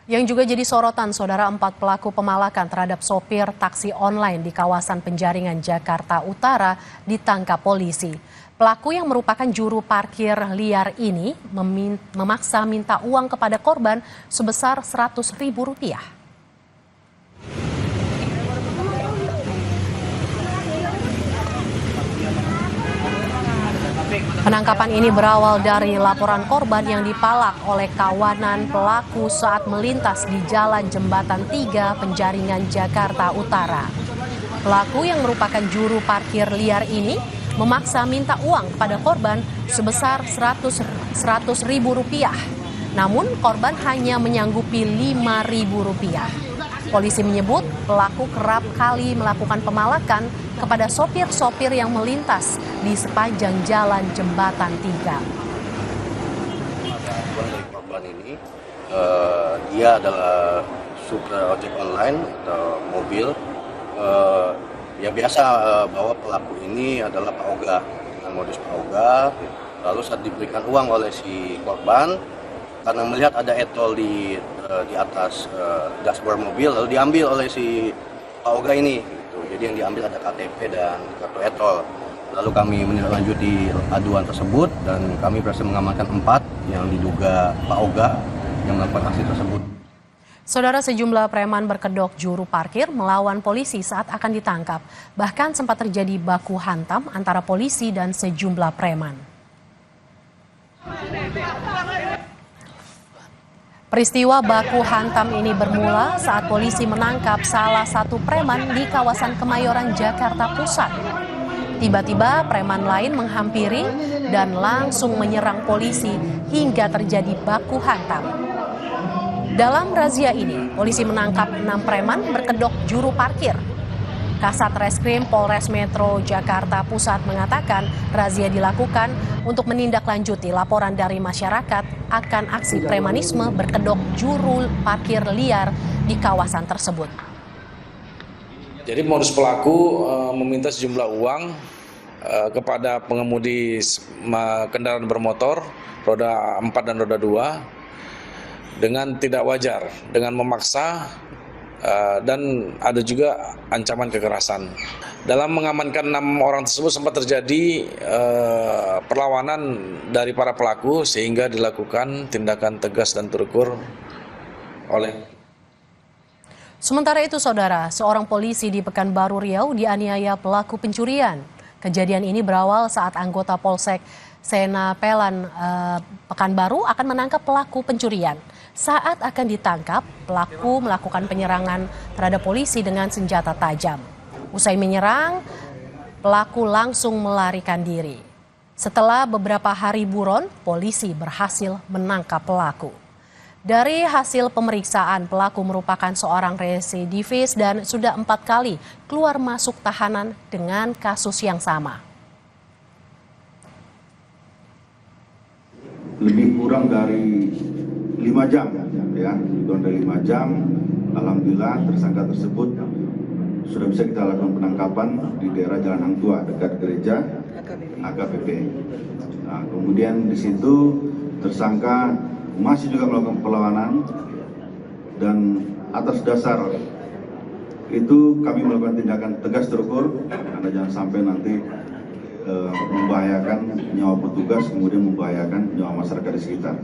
Yang juga jadi sorotan, saudara, 4 pelaku pemalakan terhadap sopir taksi online di kawasan Penjaringan, Jakarta Utara ditangkap polisi. Pelaku yang merupakan juru parkir liar ini memaksa minta uang kepada korban sebesar Rp100.000. Penangkapan ini berawal dari laporan korban yang dipalak oleh kawanan pelaku saat melintas di Jalan Jembatan 3 Penjaringan, Jakarta Utara. Pelaku yang merupakan juru parkir liar ini memaksa minta uang pada korban sebesar Rp100.000. Namun korban hanya menyanggupi Rp5.000. Polisi menyebut pelaku kerap kali melakukan pemalakan kepada sopir-sopir yang melintas di sepanjang Jalan Jembatan 3. Korban ini dia adalah supir ojek online atau mobil. Ya biasa bahwa pelaku ini adalah Pak Oga, dengan modus Pak Oga. Lalu saat diberikan uang oleh si korban, karena melihat ada etol di atas dashboard mobil, lalu diambil oleh si Pak Oga ini. Gitu. Jadi yang diambil ada KTP dan kartu etol. Lalu kami menindaklanjuti aduan tersebut dan kami berhasil mengamankan 4 yang diduga Pak Oga yang melakukan aksi tersebut. Saudara, sejumlah preman berkedok juru parkir melawan polisi saat akan ditangkap. Bahkan sempat terjadi baku hantam antara polisi dan sejumlah preman. Peristiwa baku hantam ini bermula saat polisi menangkap salah satu preman di kawasan Kemayoran, Jakarta Pusat. Tiba-tiba preman lain menghampiri dan langsung menyerang polisi hingga terjadi baku hantam. Dalam razia ini, polisi menangkap 6 preman berkedok juru parkir. Kasat Reskrim Polres Metro Jakarta Pusat mengatakan razia dilakukan untuk menindaklanjuti laporan dari masyarakat akan aksi premanisme berkedok juru parkir liar di kawasan tersebut. Jadi modus pelaku meminta sejumlah uang kepada pengemudi kendaraan bermotor roda 4 dan roda 2 dengan tidak wajar, dengan memaksa dan ada juga ancaman kekerasan. Dalam mengamankan 6 orang tersebut sempat terjadi perlawanan dari para pelaku sehingga dilakukan tindakan tegas dan terukur oleh. Sementara itu, saudara, seorang polisi di Pekanbaru Riau dianiaya pelaku pencurian. Kejadian ini berawal saat anggota Polsek Senapelan Pekanbaru akan menangkap pelaku pencurian. Saat akan ditangkap, pelaku melakukan penyerangan terhadap polisi dengan senjata tajam. Usai menyerang, pelaku langsung melarikan diri. Setelah beberapa hari buron, polisi berhasil menangkap pelaku. Dari hasil pemeriksaan, pelaku merupakan seorang residivis dan sudah 4 kali keluar masuk tahanan dengan kasus yang sama. Lebih kurang dari 5 jam, ya, kurang dari 5 jam. Alhamdulillah tersangka tersebut sudah bisa kita lakukan penangkapan di daerah Jalan Hang Tua dekat gereja AKBP. Nah, kemudian di situ tersangka masih juga melakukan perlawanan dan atas dasar itu kami melakukan tindakan tegas terukur karena jangan sampai nanti membahayakan nyawa petugas kemudian membahayakan nyawa masyarakat di sekitar.